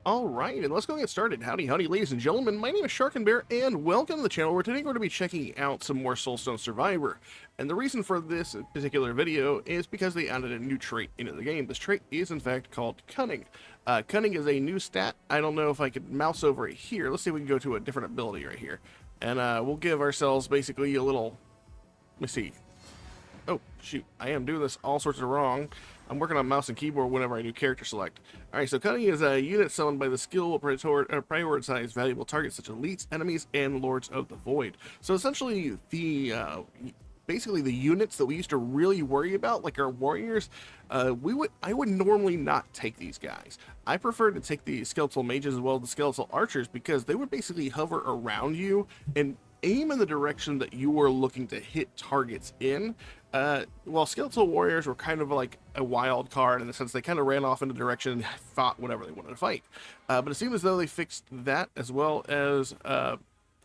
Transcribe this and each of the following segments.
Alright, and let's go get started. Howdy, howdy, ladies and gentlemen. My name is Sharkinbear, and welcome to the channel where today we're going to be checking out some more Soulstone Survivor. And the reason for this particular video is because they added a new trait into the game. This trait is, in fact, called Cunning. Cunning is a new stat. I don't know if I could mouse over it here. Let's see if we can go to a different ability right here. And we'll give ourselves basically a little... Let me see. Oh, shoot. I am doing this all sorts of wrong. I'm working on mouse and keyboard whenever I do character select. Alright, so Cunning is a unit summoned by the skill will prioritize valuable targets such as elites, enemies, and Lords of the Void. So essentially, basically the units that we used to really worry about, like our warriors, I would normally not take these guys. I prefer to take the skeletal mages as well as the skeletal archers because they would basically hover around you and aim in the direction that you were looking to hit targets in. While skeletal warriors were kind of like a wild card in the sense they kind of ran off in a direction and fought whatever they wanted to fight. But it seems as though they fixed that as well as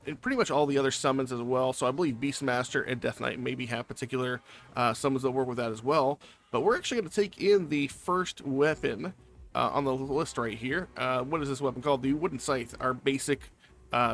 in pretty much all the other summons as well. So I believe Beastmaster and Death Knight maybe have particular summons that work with that as well. But we're actually going to take in the first weapon on the list right here. What is this weapon called? The Wooden Scythe, our basic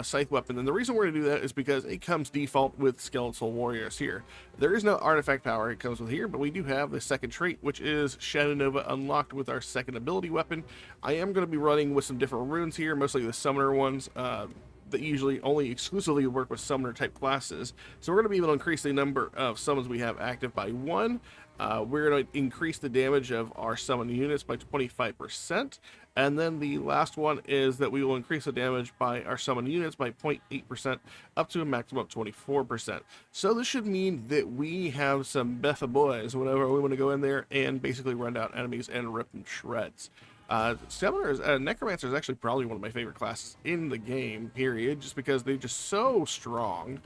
scythe weapon. And the reason we're going to do that is because it comes default with skeletal warriors here. There is no artifact power it comes with here, but we do have the second trait, which is Shadow Nova unlocked with our second ability weapon. I am going to be running with some different runes here, mostly the summoner ones that usually only exclusively work with summoner type classes. So we're going to be able to increase the number of summons we have active by 1. We're going to increase the damage of our summoned units by 25%. And then the last one is that we will increase the damage by our summoned units by 0.8% up to a maximum of 24%. So this should mean that we have some Betha boys whenever we want to go in there and basically run down enemies and rip them shreds. Necromancer is actually probably one of my favorite classes in the game, period, just because they're just so strong.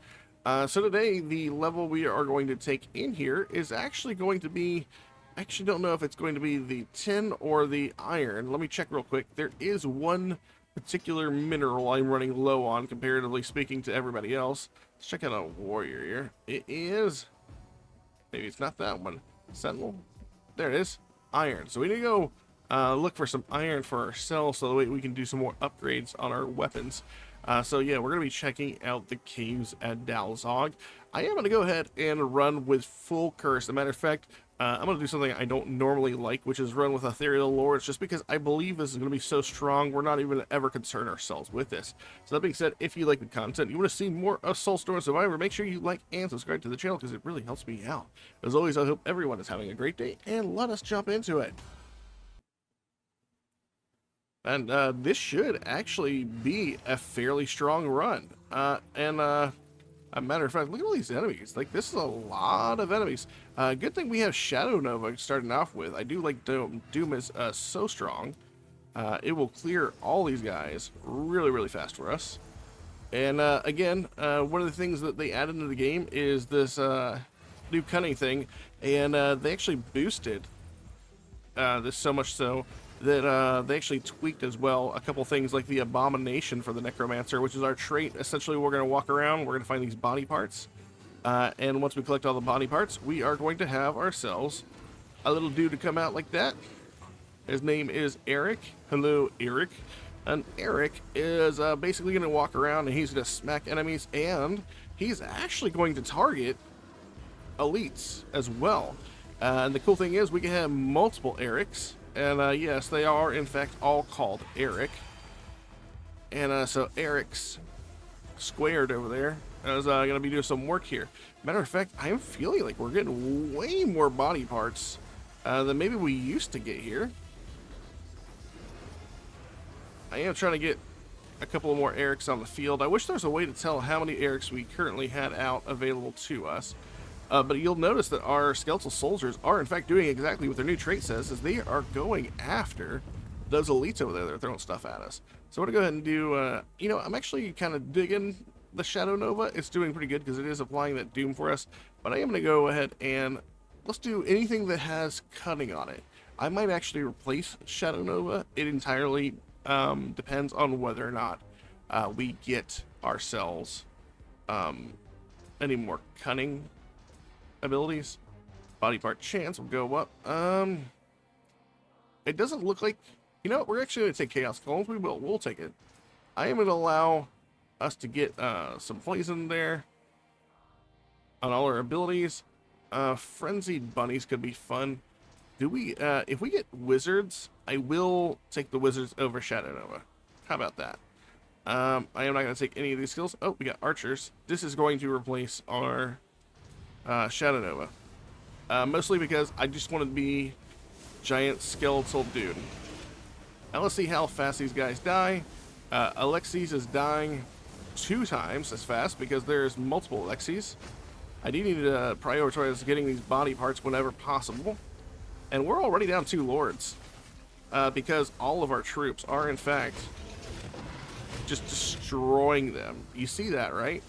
So today, the level we are going to take in here is actually going to be... I actually don't know if it's going to be the tin or the iron. Let me check real quick. There is one particular mineral I'm running low on, comparatively speaking to everybody else. Let's check out a warrior here. It is... Maybe it's not that one. Sentinel? There it is. Iron. So we need to go look for some iron for ourselves so that way we can do some more upgrades on our weapons. So yeah, we're going to be checking out the caves at Dalzog. I am going to go ahead and run with full curse. As a matter of fact, I'm going to do something I don't normally like, which is run with Ethereal Lords, just because I believe this is going to be so strong, we're not even going to ever concern ourselves with this. So that being said, if you like the content, you want to see more of Soulstone Survivor, make sure you like and subscribe to the channel, because it really helps me out. As always, I hope everyone is having a great day, and let us jump into it. And this should actually be a fairly strong run. A matter of fact, look at all these enemies. Like, this is a lot of enemies. Good thing we have Shadow Nova starting off with. I do like Doom. Doom is so strong. It will clear all these guys really, really fast for us. And again, one of the things that they added into the game is this new Cunning thing. And they actually boosted this so much so that they actually tweaked as well a couple things like the Abomination for the Necromancer, which is our trait. Essentially, we're going to walk around, we're going to find these body parts, and once we collect all the body parts, we are going to have ourselves a little dude to come out like that. His name is Eric. Hello, Eric. And Eric is basically going to walk around and he's going to smack enemies, and he's actually going to target elites as well. And the cool thing is we can have multiple Erics. And yes, they are in fact all called Eric. And so Eric's squared over there is going to be doing some work here. Matter of fact, I'm feeling like we're getting way more body parts than maybe we used to get here. I am trying to get a couple of more Erics on the field. I wish there was a way to tell how many Erics we currently had out available to us. But you'll notice that our skeletal soldiers are in fact doing exactly what their new trait says, is they are going after those elites over there that are throwing stuff at us. So we're going to go ahead and do, you know, I'm actually kind of digging the Shadow Nova. It's doing pretty good because it is applying that Doom for us. But I am going to go ahead and let's do anything that has Cunning on it. I might actually replace Shadow Nova. It entirely depends on whether or not we get ourselves any more Cunning abilities. Body part chance will go up. It doesn't look like You know what? We're actually going to take Chaos Golems. We'll take it. I am going to allow us to get some poison there on all our abilities. Frenzied bunnies could be fun. Do we, if we get wizards, I will take the wizards over Shadow Nova. How about that? I am not going to take any of these skills. Oh, we got archers. This is going to replace our Shadow Nova. Mostly because I just want to be giant skeletal dude. Now let's see how fast these guys die. Alexis is dying 2 times as fast because there's multiple Alexis. I do need to prioritize getting these body parts whenever possible. And we're already down 2 lords. Because all of our troops are in fact just destroying them. You see that, right?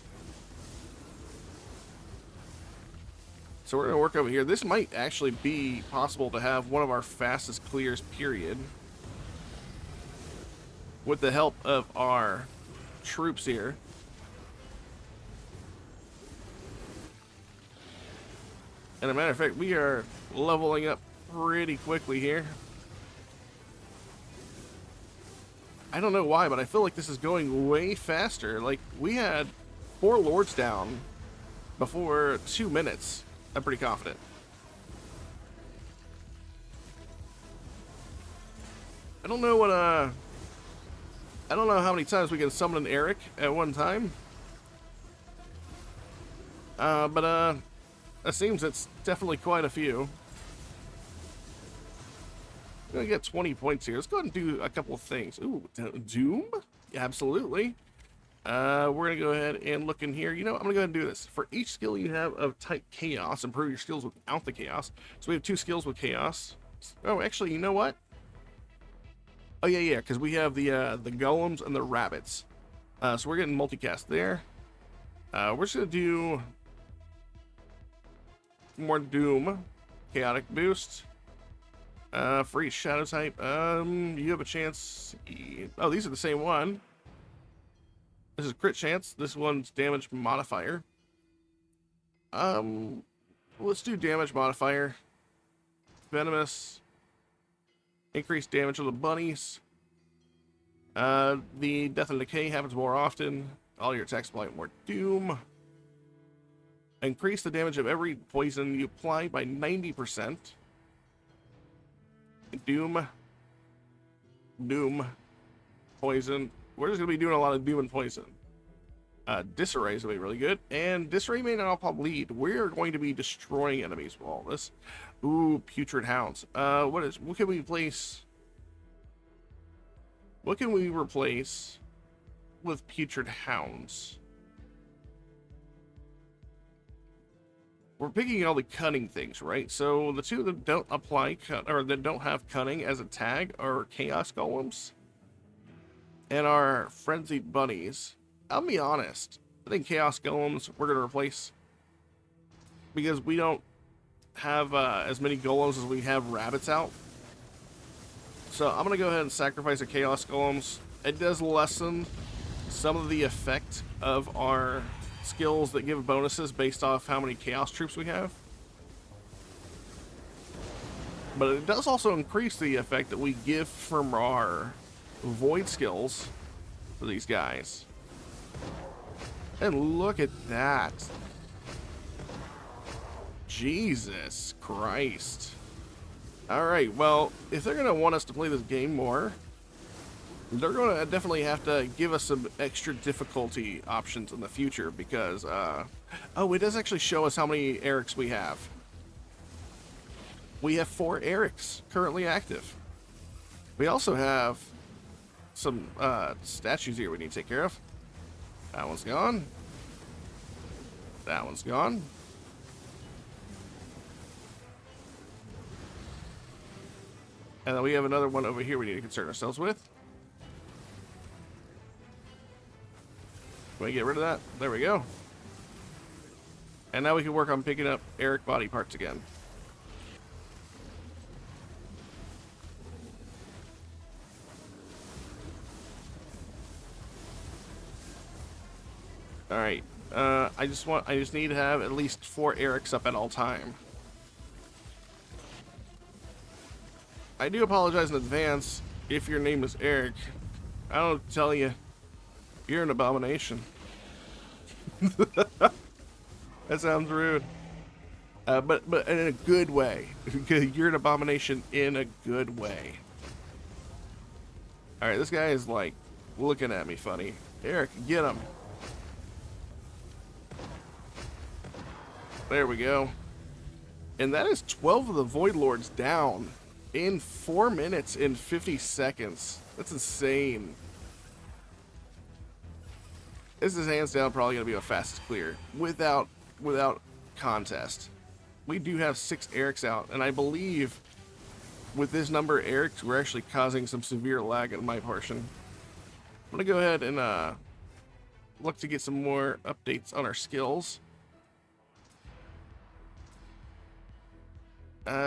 So we're going to work over here. This might actually be possible to have one of our fastest clears, period. With the help of our troops here. And as a matter of fact, we are leveling up pretty quickly here. I don't know why, but I feel like this is going way faster. Like, we had 4 lords down before 2 minutes. I'm pretty confident. I don't know what, I don't know how many times we can summon an Eric at one time. But it seems it's definitely quite a few. I'm gonna get 20 points here. Let's go ahead and do a couple of things. Ooh, Doom? Yeah, absolutely. We're gonna go ahead and look in here. You know, I'm gonna go ahead and do this. For each skill you have of type Chaos, improve your skills without the Chaos. So we have 2 skills with Chaos. Oh, actually, you know what? Oh yeah, because we have the golems and the rabbits. So we're getting multicast there. We're just gonna do more Doom, chaotic boost. For each shadow type, you have a chance. Oh, these are the same one. This is crit chance. This one's damage modifier. Let's do damage modifier. Venomous. Increased damage on the bunnies. The death and decay happens more often. All your attacks apply more doom. Increase the damage of every poison you apply by 90%. Doom. Doom. Poison. We're just going to be doing a lot of doom and poison. Disarray is going to be really good. And Disarray may not all bleed. We're going to be destroying enemies with all this. Ooh, Putrid Hounds. What can we replace? What can we replace with Putrid Hounds? We're picking all the cunning things, right? So the 2 that don't apply or that don't have cunning as a tag are Chaos Golems and our Frenzied Bunnies. I'll be honest, I think Chaos Golems we're gonna replace because we don't have as many golems as we have rabbits out. So I'm gonna go ahead and sacrifice the Chaos Golems. It does lessen some of the effect of our skills that give bonuses based off how many chaos troops we have, but it does also increase the effect that we give from our void skills to these guys. And look at that, Jesus Christ. All right, well, if they're gonna want us to play this game more, they're going to definitely have to give us some extra difficulty options in the future because, oh, it does actually show us how many Erics we have. We have 4 Erics currently active. We also have some statues here we need to take care of. That one's gone. That one's gone. And then we have another one over here we need to concern ourselves with. Can we get rid of that? There we go. And now we can work on picking up Eric body parts again. Alright. I just need to have at least 4 Erics up at all time. I do apologize in advance if your name is Eric, I don't tell you, you're an abomination. That sounds rude. But in a good way. You're an abomination in a good way. Alright, this guy is like looking at me funny. Eric, get him. There we go. And that is 12 of the Void Lords down in 4 minutes and 50 seconds. That's insane. This is hands down probably going to be a fastest clear without contest. We do have 6 Erics out, and I believe with this number of Erics, we're actually causing some severe lag in my portion. I'm going to go ahead and look to get some more updates on our skills.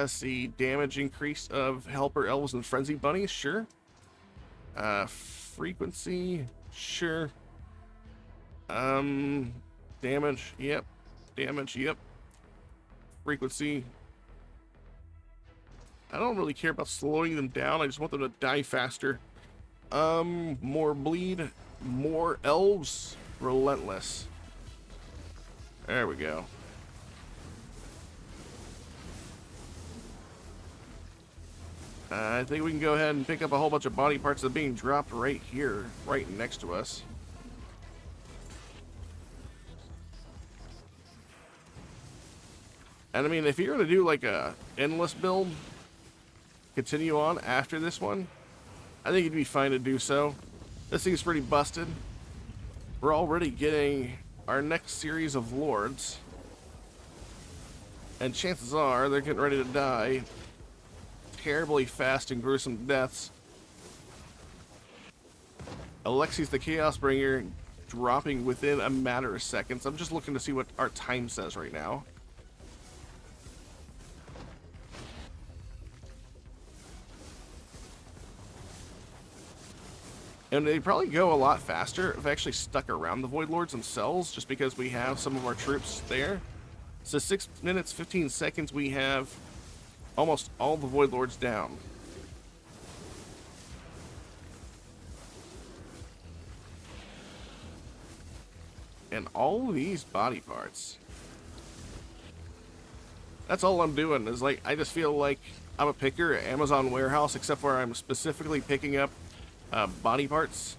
See, damage increase of Helper Elves and Frenzy Bunnies, sure. Frequency, sure. Damage, yep. Damage, yep. Frequency. I don't really care about slowing them down, I just want them to die faster. More bleed, more elves, relentless. There we go. I think we can go ahead and pick up a whole bunch of body parts that are being dropped right here, right next to us. And I mean, if you're going to do like a endless build, continue on after this one, I think it'd be fine to do so. This thing's pretty busted. We're already getting our next series of lords. And chances are they're getting ready to die terribly fast and gruesome deaths. Alexi's the Chaos Bringer dropping within a matter of seconds. I'm just looking to see what our time says right now. And they probably go a lot faster if I actually stuck around the Void Lords themselves, just because we have some of our troops there. So 6 minutes, 15 seconds, we have almost all the Void Lords down. And all these body parts. That's all I'm doing, is like, I just feel like I'm a picker at Amazon Warehouse, except where I'm specifically picking up body parts.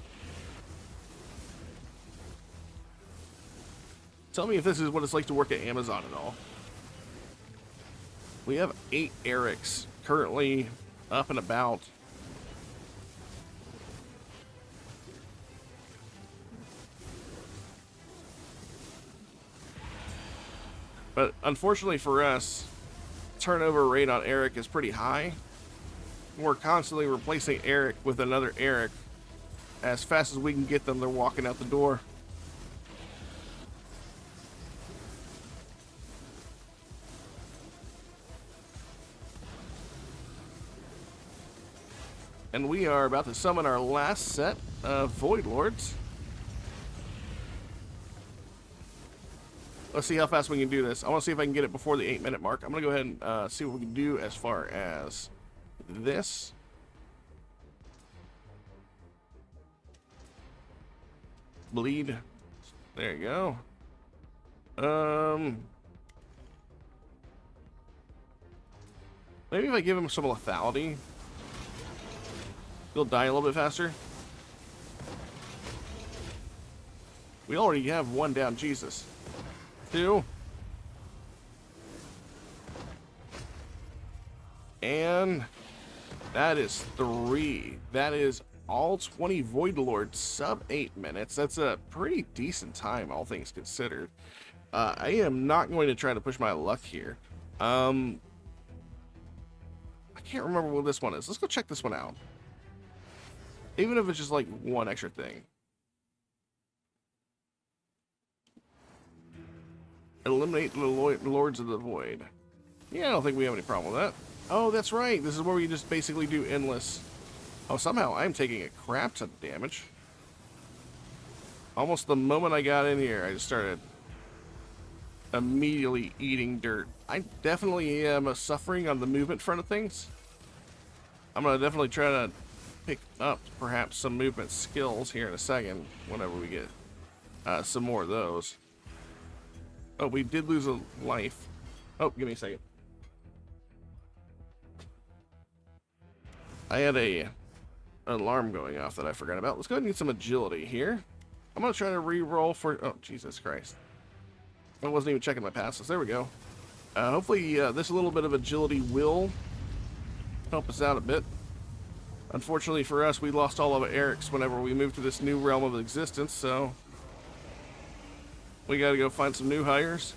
Tell me if this is what it's like to work at Amazon at all. We have 8 Erics currently up and about. But unfortunately for us, turnover rate on Eric is pretty high. We're constantly replacing Eric with another Eric. As fast as we can get them, they're walking out the door. And we are about to summon our last set of Void Lords. Let's see how fast we can do this. I want to see if I can get it before the 8-minute mark. I'm going to go ahead and see what we can do as far as this. Bleed. There you go. Maybe if I give him some lethality, he'll die a little bit faster. We already have 1 down. Jesus. 2. And that is 3. That is all 20 Void Lords sub 8 minutes. That's a pretty decent time, all things considered. I am not going to try to push my luck here. I can't remember what this one is. Let's go check this one out. Even if it's just like 1 extra thing. Eliminate the Lords of the Void. Yeah, I don't think we have any problem with that. Oh, that's right. This is where we just basically do endless. Oh, somehow I'm taking a crap ton of damage. Almost the moment I got in here, I just started immediately eating dirt. I definitely am suffering on the movement front of things. I'm going to definitely try to pick up perhaps some movement skills here in a second whenever we get some more of those. Oh, we did lose a life. Oh, give me a second. I had an alarm going off that I forgot about. Let's go ahead and get some agility here. I'm going to try to re-roll for... Oh, Jesus Christ. I wasn't even checking my passes. There we go. Hopefully this little bit of agility will help us out a bit. Unfortunately for us, we lost all of Eric's whenever we moved to this new realm of existence, so we got to go find some new hires.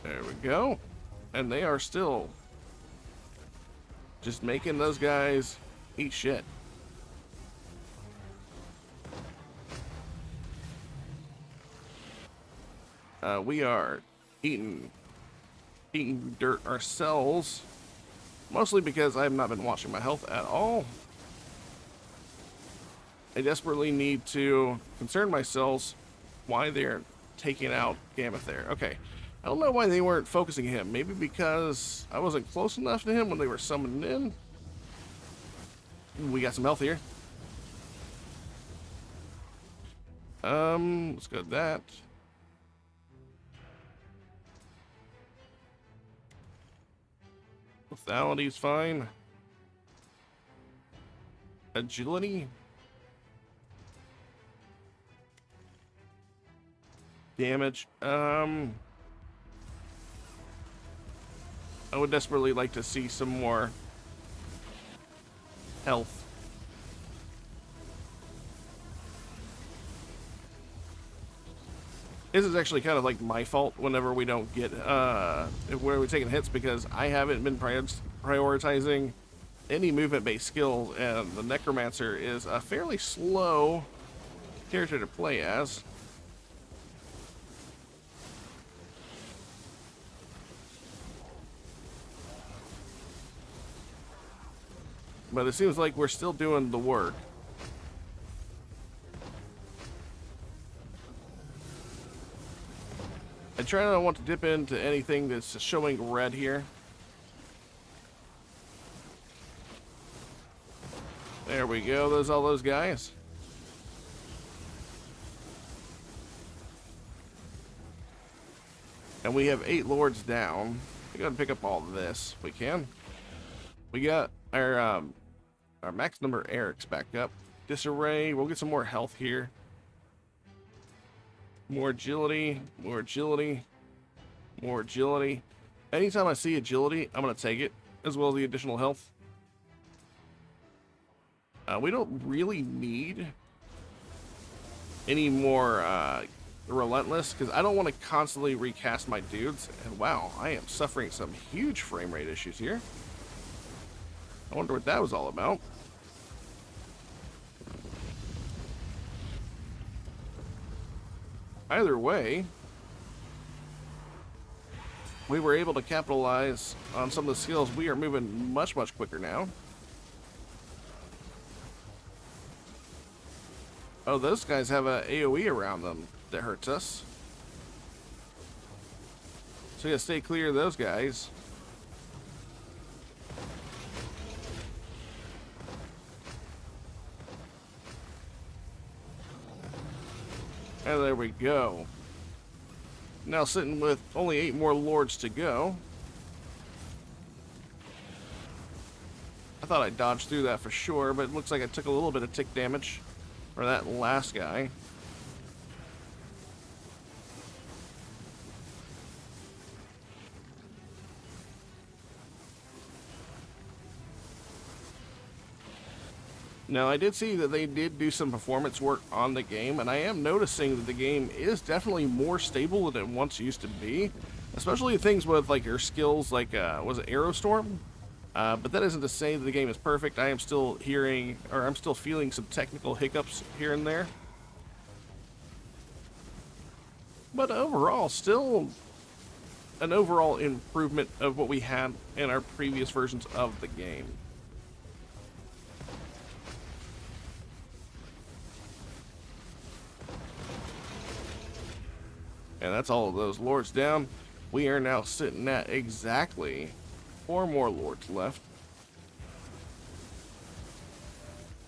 There we go. And they are still just making those guys eat shit. We are eating dirt ourselves, mostly because I have not been watching my health at all. I desperately need to concern myself why they're taking out Gameth there. Okay, I don't know why they weren't focusing him. Maybe because I wasn't close enough to him when they were summoned in. We got some health here. Let's go with that. Lethality's fine. Agility. Damage. I would desperately like to see some more health. This is actually kind of like my fault whenever we don't get, where we're taking hits, because I haven't been prioritizing any movement-based skills, and the Necromancer is a fairly slow character to play as. But it seems like we're still doing the work. I try not to want to dip into anything that's showing red here. There we go. There's all those guys. And we have 8 lords down. We gotta pick up all of this if we can. We got our max number Eric's back up. Disarray. We'll get some more health here. More agility, more agility, more agility. Anytime I see agility, I'm going to take it, as well as the additional health. We don't really need any more relentless, because I don't want to constantly recast my dudes. And wow, I am suffering some huge frame rate issues here. I wonder what that was all about. Either way, we were able to capitalize on some of the skills. We are moving much, much quicker now. Oh, those guys have a AoE around them that hurts us. So we gotta stay clear of those guys. And there we go. Now sitting with only 8 more lords to go. I thought I dodged through that for sure, but it looks like I took a little bit of tick damage for that last guy. Now, I did see that they did do some performance work on the game, and I am noticing that the game is definitely more stable than it once used to be. Especially things with, like, your skills, like, was it Aerostorm? But that isn't to say that the game is perfect. I am still hearing, or I'm still feeling some technical hiccups here and there. But overall, still an overall improvement of what we had in our previous versions of the game. And that's all of those lords down. We are now sitting at exactly 4 more lords left.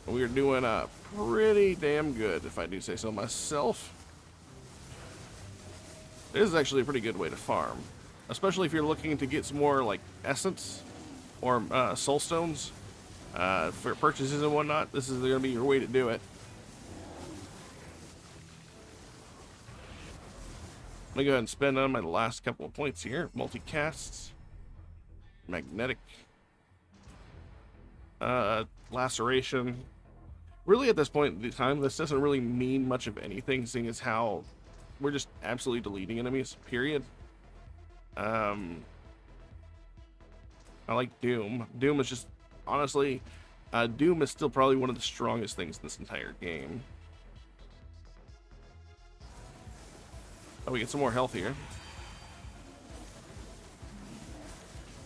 We are doing pretty damn good, if I do say so myself. This is actually a pretty good way to farm, especially if you're looking to get some more like essence or soulstones for purchases and whatnot. This is going to be your way to do it. I'm going to go ahead and spend on my last couple of points here. Multi-casts. Magnetic. Laceration. Really, at this point in the time, this doesn't really mean much of anything, seeing as how we're just absolutely deleting enemies, period. I like Doom. Doom is just, honestly, Doom is still probably one of the strongest things in this entire game. Oh, we get some more health here.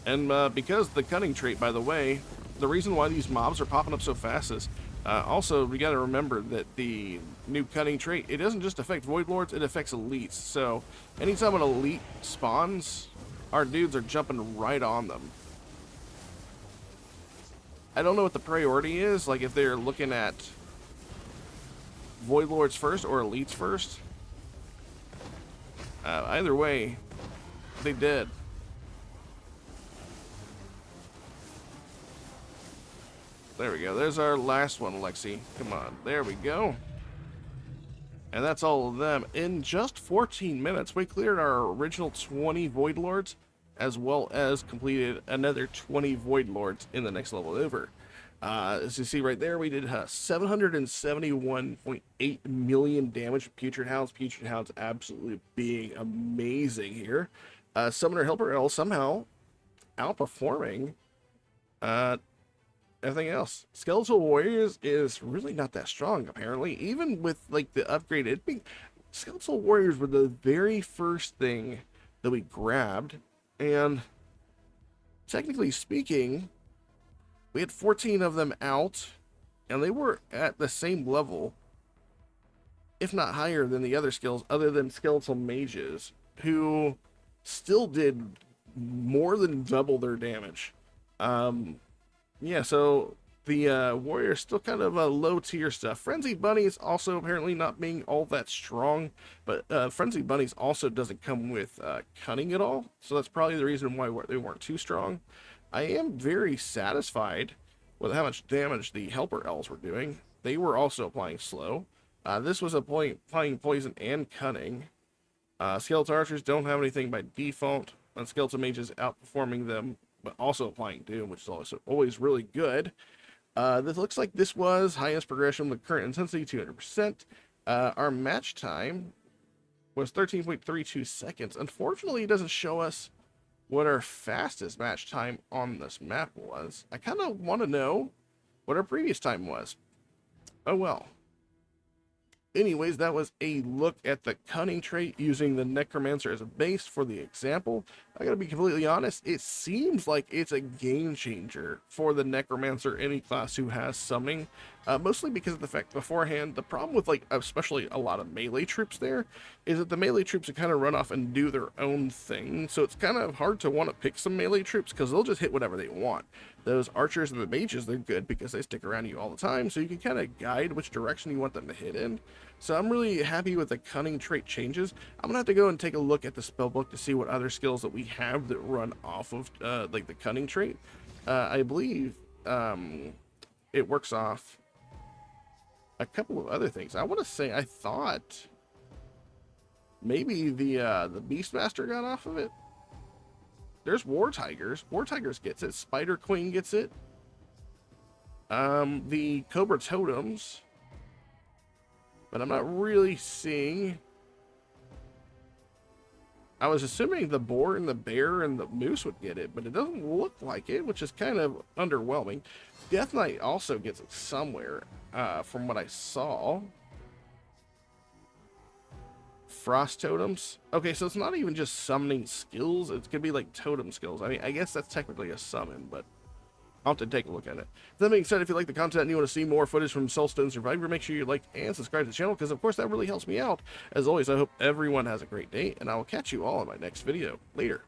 And because the cunning trait, by the way, the reason why these mobs are popping up so fast is also we got to remember that the new cunning trait, it doesn't just affect Void Lords, it affects elites. So anytime an elite spawns, our dudes are jumping right on them. I don't know what the priority is, like if they're looking at Void Lords first or elites first. Either way, they did. There we go. There's our last one, Lexi. Come on. There we go. And that's all of them. In just 14 minutes, we cleared our original 20 Void Lords, as well as completed another 20 Void Lords in the next level over. As you see right there, we did 771.8 million damage with Putrid Hounds. Putrid Hounds absolutely being amazing here. Summoner Helper L somehow outperforming everything else. Skeletal Warriors is really not that strong, apparently. Even with like the upgraded, Skeletal Warriors were the very first thing that we grabbed, and technically speaking, we had 14 of them out, and they were at the same level, if not higher than the other skills, other than Skeletal Mages, who still did more than double their damage. Yeah, so the Warriors still kind of low tier stuff. Frenzied Bunnies also apparently not being all that strong, but Frenzied Bunnies also doesn't come with cunning at all, so that's probably the reason why they weren't too strong. I am very satisfied with how much damage the Helper Elves were doing. They were also applying slow. This was applying poison and cunning. Skeletal Archers don't have anything by default, and Skeletal Mages outperforming them, but also applying Doom, which is also always really good. This looks like this was highest progression with current intensity, 200%. Our match time was 13.32 seconds. Unfortunately, it doesn't show us what our fastest match time on this map was. I kind of want to know what our previous time was. Oh well. Anyways, that was a look at the cunning trait using the Necromancer as a base for the example. I gotta be completely honest, it seems like it's a game changer for the Necromancer, any class who has summoning. Mostly because of the fact beforehand, the problem with like especially a lot of melee troops there is that the melee troops kind of run off and do their own thing. So it's kind of hard to want to pick some melee troops because they'll just hit whatever they want. Those archers and the mages, they're good because they stick around you all the time, so you can kind of guide which direction you want them to hit in. So I'm really happy with the cunning trait changes. I'm gonna have to go and take a look at the spellbook to see what other skills that we have that run off of like the cunning trait. I believe it works off a couple of other things. I want to say I thought maybe the Beastmaster got off of it. There's War Tigers. War Tigers gets it. Spider Queen gets it. The Cobra Totems. But I'm not really seeing. I was assuming the boar and the bear and the moose would get it, but it doesn't look like it, which is kind of underwhelming. Death Knight also gets it somewhere, from what I saw. Frost totems. Okay, so it's not even just summoning skills. It could be like totem skills. I mean, I guess that's technically a summon, but I'll have to take a look at it. That being said, if you like the content and you want to see more footage from Soulstone Survivor, make sure you like and subscribe to the channel, because of course that really helps me out. As always, I hope everyone has a great day, and I will catch you all in my next video. Later.